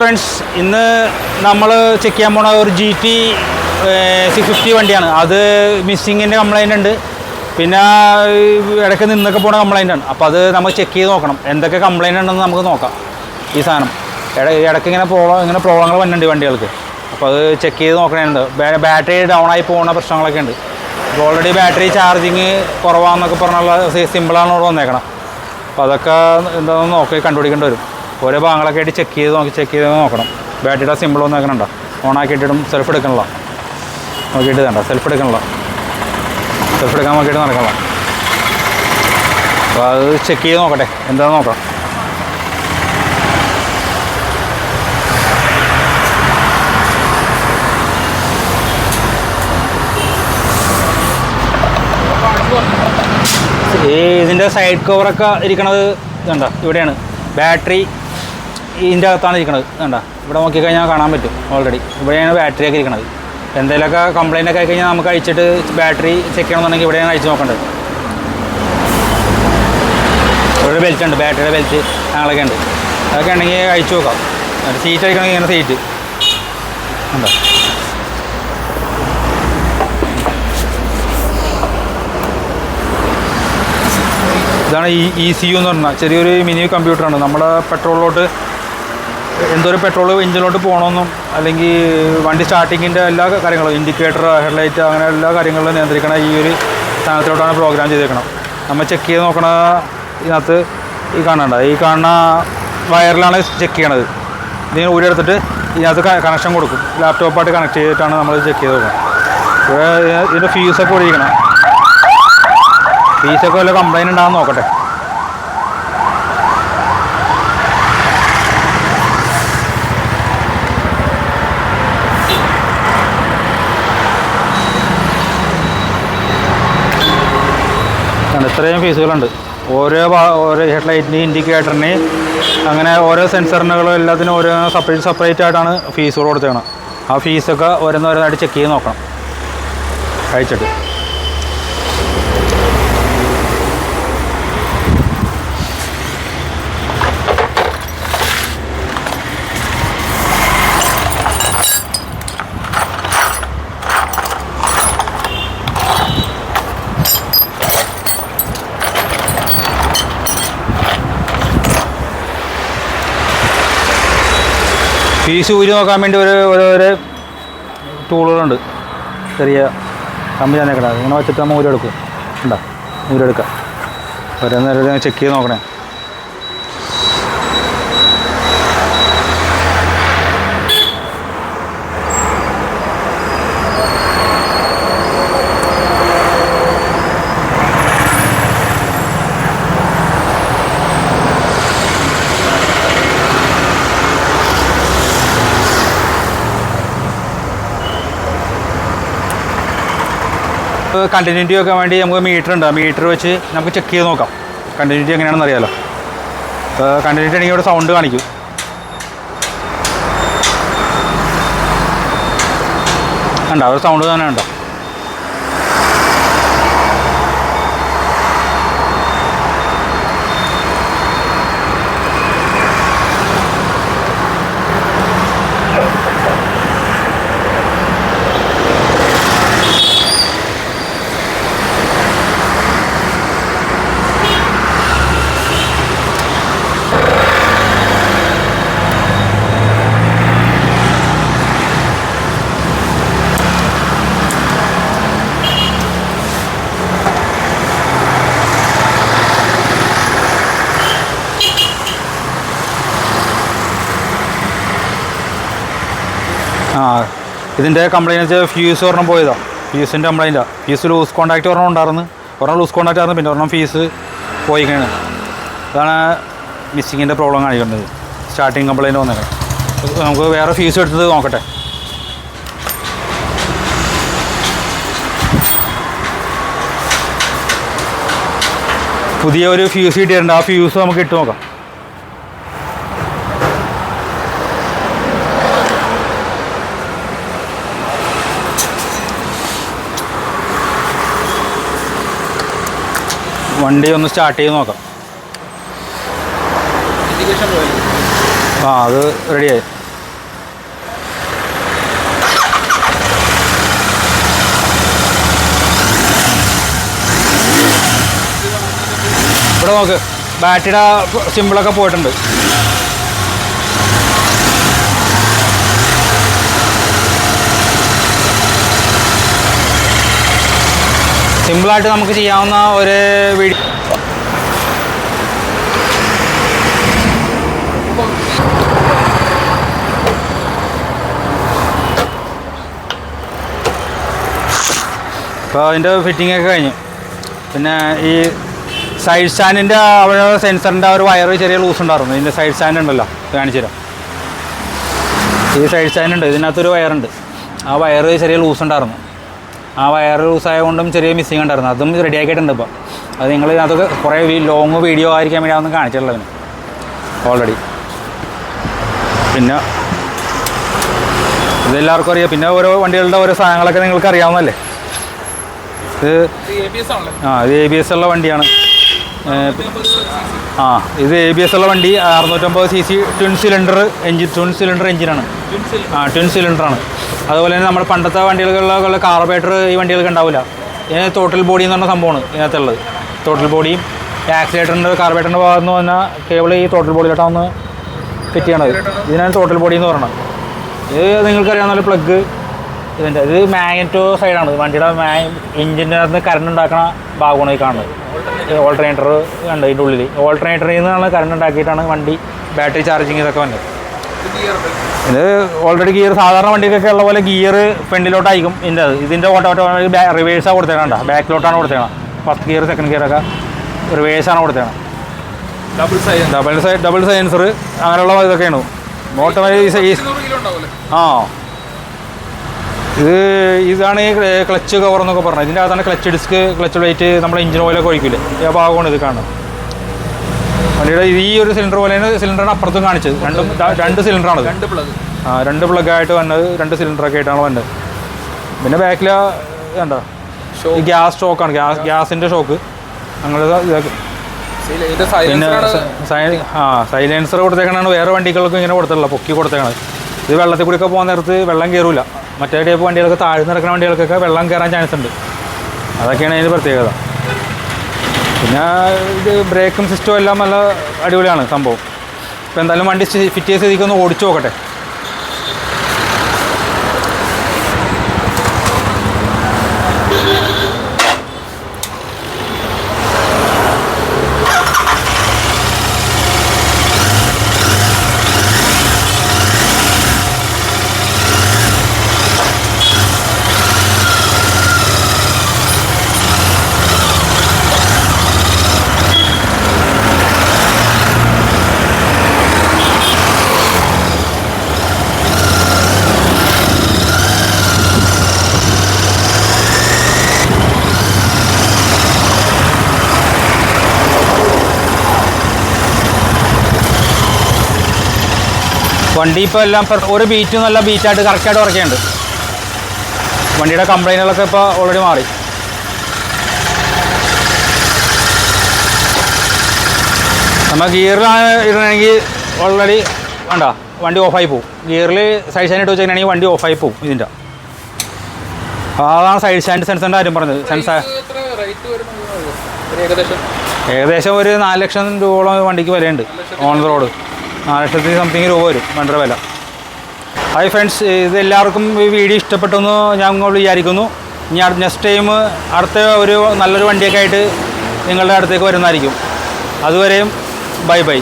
Friends, ഇന്ന് നമ്മൾ check ചെയ്യാൻ പോണ ഒരു GT 650 വണ്ടിയാണ്. അത് മിസ്സിങ്ങിൻ്റെ കംപ്ലൈൻ്റ് ഉണ്ട്, പിന്നെ ഇടയ്ക്ക് നിന്നൊക്കെ പോണ കംപ്ലൈൻ്റ് ആണ്. അപ്പോൾ അത് നമ്മൾ ചെക്ക് ചെയ്ത് നോക്കണം, എന്തൊക്കെ കംപ്ലൈൻ്റ് ഉണ്ടെന്ന് നമുക്ക് നോക്കാം. ഈ സാധനം ഇടയ്ക്ക് ഇങ്ങനെ പ്രോബ്ലങ്ങൾ വന്നിട്ടുണ്ട് വണ്ടികൾക്ക്. അപ്പോൾ അത് ചെക്ക് ചെയ്ത് നോക്കണേണ്ട്. ബാറ്ററി ഡൗൺ ആയി പോകുന്ന പ്രശ്നങ്ങളൊക്കെ ഉണ്ട്. അപ്പോൾ ഓൾറെഡി ബാറ്ററി ചാർജിങ് കുറവാണെന്നൊക്കെ പറഞ്ഞുള്ള സിമ്പിളാണ് ഇവിടെ വന്നേക്കണം. അപ്പോൾ അതൊക്കെ എന്താണെന്ന് കണ്ടുപിടിക്കേണ്ടി വരും. ഓരോ ഭാഗങ്ങളൊക്കെ ആയിട്ട് ചെക്ക് ചെയ്ത് നോക്കണം. ബാറ്ററിയുടെ സിമ്പിൾ ഒന്ന് നോക്കണുണ്ടോ, ഓണാക്കിയിട്ടിടും. സെൽഫ് എടുക്കണല്ലോ, നോക്കിയിട്ട് വേണ്ട, സെൽഫ് എടുക്കാൻ നോക്കിയിട്ട് നടക്കണല്ലോ. അപ്പോൾ അത് ചെക്ക് ചെയ്ത് നോക്കട്ടെ, എന്താണെന്ന് നോക്കാം. ഇതിൻ്റെ സൈഡ് കവറൊക്കെ ഇരിക്കണത് ഇതുണ്ടോ, ഇവിടെയാണ്. ബാറ്ററി ഇതിൻ്റെ അകത്താണ് ഇരിക്കണത്. വേണ്ട, ഇവിടെ നോക്കിക്കഴിഞ്ഞാൽ കാണാൻ പറ്റും. ഓൾറെഡി ഇവിടെയാണ് ബാറ്ററിയൊക്കെ ഇരിക്കണത്. എന്തെങ്കിലുമൊക്കെ കംപ്ലൈൻ്റ് ഒക്കെ ആയിക്കഴിഞ്ഞാൽ നമുക്ക് അഴിച്ചിട്ട് ബാറ്ററി ചെക്ക് ചെയ്യണമെന്നുണ്ടെങ്കിൽ ഇവിടെയാണ് അഴിച്ച് നോക്കേണ്ടത്. ഇവിടെ ബെൽറ്റ് ഉണ്ട്, ബാറ്ററിയുടെ ബെൽറ്റ് ഞങ്ങളൊക്കെ ഉണ്ട്. അതൊക്കെ ഉണ്ടെങ്കിൽ അഴിച്ചു നോക്കാം. സീറ്റ് അഴിക്കണമെങ്കിൽ ഇങ്ങനെ സീറ്റ് ഉണ്ടോ. ഇതാണ് ECU എന്ന് പറഞ്ഞാൽ ചെറിയൊരു മിനി കമ്പ്യൂട്ടറാണ്. നമ്മുടെ പെട്രോളിലോട്ട് എന്തൊരു പെട്രോൾ എഞ്ചിനിലോട്ട് പോകണമെന്നും അല്ലെങ്കിൽ വണ്ടി സ്റ്റാർട്ടിങ്ങിൻ്റെ എല്ലാ കാര്യങ്ങളും, ഇൻഡിക്കേറ്റർ, ഹെഡ്ലൈറ്റ്, അങ്ങനെ എല്ലാ കാര്യങ്ങളും നിയന്ത്രിക്കണം ഈ ഒരു സാധനത്തിലോട്ടാണ് പ്രോഗ്രാം ചെയ്തേക്കണം. നമ്മൾ ചെക്ക് ചെയ്ത് നോക്കണ ഇതിനകത്ത് ഈ കാണുന്ന വയറിലാണ് ചെക്ക് ചെയ്യണത്. ഇതിങ്ങനെ ഊരെടുത്തിട്ട് ഇതിനകത്ത് കണക്ഷൻ കൊടുക്കും. ലാപ്ടോപ്പായിട്ട് കണക്ട് ചെയ്തിട്ടാണ് നമ്മൾ ചെക്ക് ചെയ്ത് നോക്കുന്നത്. ഇവിടെ ഇതിൻ്റെ ഫ്യൂസൊക്കെ ഒഴിക്കണം. ഫീസൊക്കെ വല്ല കംപ്ലൈൻറ്റ് ഉണ്ടാകാൻ നോക്കട്ടെ. ഇത്രയും ഫീസുകളുണ്ട്. ഓരോ ഹെഡ്ലൈറ്റിന്, ഇൻഡിക്കേറ്ററിന്, അങ്ങനെ ഓരോ സെൻസറിനുകളും എല്ലാത്തിനും ഓരോ സെപ്പറേറ്റ് ആയിട്ടാണ് ഫീസുകൾ കൊടുത്തേക്കണം. ആ ഫീസൊക്കെ ഓരോന്നോരോന്നായിട്ട് ചെക്ക് ചെയ്ത് നോക്കണം കഴിച്ചിട്ട്. ഫീസ് ഊരി നോക്കാൻ വേണ്ടി ഓരോരോ ടൂളുകളുണ്ട്. ചെറിയ കമ്പി തന്നേക്കട, ഇങ്ങനെ വെച്ചിട്ട് നമ്മൾ ഊരെടുക്കും. ഉണ്ടോ, ഊരെടുക്കാം. ഓരോന്നേരം ചെക്ക് ചെയ്ത് നോക്കണേ. കണ്ടിന്യൂറ്റി വെക്കാൻ വേണ്ടി നമുക്ക് മീറ്റർ ഉണ്ട്. ആ മീറ്റർ വെച്ച് നമുക്ക് ചെക്ക് ചെയ്ത് നോക്കാം കണ്ടിന്യൂറ്റി എങ്ങനെയാണെന്ന് അറിയാമല്ലോ. കണ്ടിന്യൂറ്റി ആണെങ്കിൽ ഇവിടെ സൗണ്ട് കാണിക്കും. ഉണ്ടോ, ഒരു സൗണ്ട് തന്നെ ഉണ്ടോ. ഇതിൻ്റെ കംപ്ലൈൻറ്റ് വെച്ചാൽ ഫ്യൂസ് ഒരെണ്ണം പോയതാണ്. ഫ്യൂസിൻ്റെ കംപ്ലൈൻറ്റാണ്. ഫ്യൂസ് ലൂസ് കോൺടാക്റ്റ് ഒരെണ്ണം ലൂസ് കോൺടാക്റ്റ് ആയിരുന്നു. പിന്നെ ഒരെണ്ണം ഫീസ് പോയിക്കാണ്. അതാണ് മിസ്സിങ്ങിൻ്റെ പ്രോബ്ലം കാണിക്കുന്നത്. സ്റ്റാർട്ടിങ് കംപ്ലൈൻറ്റ് വന്നേക്കാം. നമുക്ക് വേറെ ഫ്യൂസ് എടുത്തത് നോക്കട്ടെ. പുതിയ ഒരു ഫ്യൂസ് കിട്ടിയിട്ടുണ്ട്. ആ ഫ്യൂസ് നമുക്ക് ഇട്ട് നോക്കാം. വണ്ടി ഒന്ന് സ്റ്റാർട്ട് ചെയ്ത് നോക്കാം. ആ അത് റെഡിയായി. ഇവിടെ നോക്ക്, ബാറ്ററിയുടെ സിമ്പിളൊക്കെ പോയിട്ടുണ്ട്. സിമ്പിളായിട്ട് നമുക്ക് ചെയ്യാവുന്ന ഒരു വീഡിയോ. അപ്പോൾ അതിൻ്റെ ഫിറ്റിങ്ങൊക്കെ കഴിഞ്ഞു. പിന്നെ ഈ സൈഡ് സ്റ്റാൻഡിൻ്റെ അവിടെ സെൻസറിൻ്റെ ഒരു വയറ് ചെറിയ ലൂസ് ഉണ്ടായിരുന്നു. ഇതിൻ്റെ സൈഡ് സ്റ്റാൻഡ് ഉണ്ടല്ലോ, കാണിച്ചു തരാം. ഈ സൈഡ് സ്റ്റാൻഡ് ഉണ്ട്, ഇതിനകത്തൊരു വയറുണ്ട്. ആ വയറ് ചെറിയ ലൂസ് ഉണ്ടായിരുന്നു. ആ വയർ ലൂസായത് കൊണ്ടും ചെറിയ മിസ്സിങ് ഉണ്ടായിരുന്നു. അതും റെഡി ആക്കിയിട്ടുണ്ട്. ഇപ്പോൾ അത് നിങ്ങൾ അതൊക്കെ കുറേ ലോങ് വീഡിയോ ആയിരിക്കാൻ വേണ്ടി അതൊന്നും കാണിച്ചിട്ടുള്ളതിന് ഓൾറെഡി. പിന്നെ ഇതെല്ലാവർക്കും അറിയാം. പിന്നെ ഓരോ വണ്ടികളുടെ ഓരോ സാധനങ്ങളൊക്കെ നിങ്ങൾക്ക് അറിയാവുന്നതല്ലേ. ഇത് ഇത് ABS ഉള്ള വണ്ടിയാണ്. ഇത് ABS ഉള്ള വണ്ടി 650cc ട്വിൻ സിലിണ്ടർ എഞ്ചിനാണ്. ട്വിൻ സിലിണ്ടറാണ്. അതുപോലെ തന്നെ നമ്മുടെ പണ്ടത്തെ വണ്ടികളിലുള്ള കാർബറേറ്റർ ഈ വണ്ടികൾക്ക് ഉണ്ടാവില്ല. ഇതിന് ടോട്ടൽ ബോഡി എന്ന് പറഞ്ഞ സംഭവമാണ് ഇതിനകത്തുള്ളത്. ടോട്ടൽ ബോഡിയും ആക്സിലേറ്ററിൻ്റെ കാർബറേറ്ററിൻ്റെ ഭാഗത്ത് വന്ന കേബിൾ ഈ ടോട്ടൽ ബോഡിയിലോട്ടാണ് ഫിറ്റ് ചെയ്യണത്. ഇതിനാണ് ടോട്ടൽ ബോഡി എന്ന് പറയുന്നത്. ഇത് നിങ്ങൾക്കറിയാവുന്ന പ്ലഗ് ഇതിൻ്റെ ഇത് മാഗ്നറ്റോ സൈഡാണ്. വണ്ടിയുടെ എഞ്ചിൻ്റെ അകത്ത് കറണ്ട് ഉണ്ടാക്കുന്ന ഭാഗമാണ് ഈ കാണുന്നത്. ഓൾട്ടർനേറ്റർ ഉണ്ട് ഇതിൻ്റെ ഉള്ളിൽ. ഓൾട്ടർനേറ്ററിൽ നിന്നാണ് കറണ്ട് ഉണ്ടാക്കിയിട്ടാണ് വണ്ടി ബാറ്ററി ചാർജിങ് ഇതൊക്കെ വന്നത്. ഇത് ഓൾറെഡി ഗിയർ സാധാരണ വണ്ടിക്കൊക്കെ ഉള്ള പോലെ ഗിയർ ഫ്രണ്ടിലോട്ടായിരിക്കും ഇതിൻ്റെ ഓട്ടോമാറ്റിക് റിവേഴ്സാണ് കൊടുത്തേക്കണ്ട, ബാക്കിലോട്ടാണ് കൊടുത്തേക്കണം. ഫസ്റ്റ് ഗിയർ സെക്കൻഡ് ഗിയറൊക്കെ റിവേഴ്സാണ് കൊടുത്തേക്കണം. ഡബിൾ സൈലൻസർ അങ്ങനെയുള്ള ഇതൊക്കെയാണ് ഓട്ടോമാറ്റിക്. ഇതാണ് ഈ ക്ലച്ച് കവർ എന്നൊക്കെ പറഞ്ഞത്. ഇതിൻ്റെ അകത്താണ് ക്ലച്ച് ഡിസ്ക്, ക്ലച്ച് പ്ലേറ്റ്, നമ്മുടെ എഞ്ചിൻ ഓയിലൊക്കെ ഒഴിക്കില്ലേ, ഈ ഭാഗമാണ് ഇത് കാണുന്നത്. വണ്ടിയുടെ ഈ ഒരു സിലിണ്ടർ പോലെയാണ് സിലിണ്ടറിന് അപ്പുറത്തും കാണിച്ചത്. രണ്ട് സിലിണ്ടറാണ്. രണ്ട് പ്ലഗായിട്ട് വന്നത്, 2 സിലിണ്ടറൊക്കെ ആയിട്ടാണ് വന്നത്. പിന്നെ ബാക്കിൽ എന്താ ഈ ഗ്യാസ് ഷോക്കാണ്, ഗ്യാസിൻ്റെ ഷോക്ക് അങ്ങനെ ഇതൊക്കെ. പിന്നെ സൈലൻസർ കൊടുത്തേക്കണാണ്. വേറെ വണ്ടികൾക്കും ഇങ്ങനെ കൊടുത്തിട്ടുള്ള പൊക്കി കൊടുത്തേക്കണത്. ഇത് വെള്ളത്തിൽ കൂടിയൊക്കെ പോകുന്ന നേരത്ത് വെള്ളം കയറില്ല. മറ്റേ ടൈപ്പ് വണ്ടികൾക്ക് താഴ്ന്ന് നടക്കുന്ന വണ്ടികൾക്കൊക്കെ വെള്ളം കയറാൻ ചാൻസ് ഉണ്ട്. അതൊക്കെയാണ് അതിൻ്റെ പ്രത്യേകത. പിന്നെ ഇത് ബ്രേക്കും സിസ്റ്റവും എല്ലാം നല്ല അടിപൊളിയാണ് സംഭവം. ഇപ്പോൾ എന്തായാലും വണ്ടി ഫിറ്റ് ചെയ്ത സ്ഥിതിക്ക് ഒന്ന് ഓടിച്ചു നോക്കട്ടെ. വണ്ടി ഇപ്പോൾ എല്ലാം ഒരു ബീറ്റും നല്ല ബീറ്റായിട്ട് കറക്റ്റായിട്ട് വർക്കുന്നുണ്ട്. വണ്ടിയുടെ കംപ്ലൈൻറ്റുകളൊക്കെ ഇപ്പോൾ ഓൾറെഡി മാറി. നമ്മൾ ഗിയറിലാണ് ഇടണമെങ്കിൽ ഓൾറെഡി വേണ്ട വണ്ടി ഓഫായി പോകും. ഗിയറിൽ സൈഡ് സ്റ്റാൻഡ് ഇട്ട് വെച്ചിട്ടുണ്ടെങ്കിൽ വണ്ടി ഓഫായി പോകും. ഇതിൻ്റെ അതാണ് സൈഡ് സ്റ്റാൻഡ് സെൻസറിൻ്റെ കാര്യം പറഞ്ഞത്. ഏകദേശം ഒരു 4 ലക്ഷം രൂപയോളം വണ്ടിക്ക് വിലയുണ്ട്. ഓൺ ദ റോഡ് 4 ലക്ഷത്തിന് സംതിങ് രൂപ വരും വണ്ടിയുടെ വില. ഹായ് ഫ്രണ്ട്സ്, ഇത് എല്ലാവർക്കും ഈ വീഡിയോ ഇഷ്ടപ്പെട്ടെന്ന് ഞാൻ വിചാരിക്കുന്നു. ഇനി നെക്സ്റ്റ് ടൈം അടുത്ത ഒരു നല്ലൊരു വണ്ടിയൊക്കെ ആയിട്ട് നിങ്ങളുടെ അടുത്തേക്ക് വരുന്നതായിരിക്കും. അതുവരെയും ബൈ ബൈ.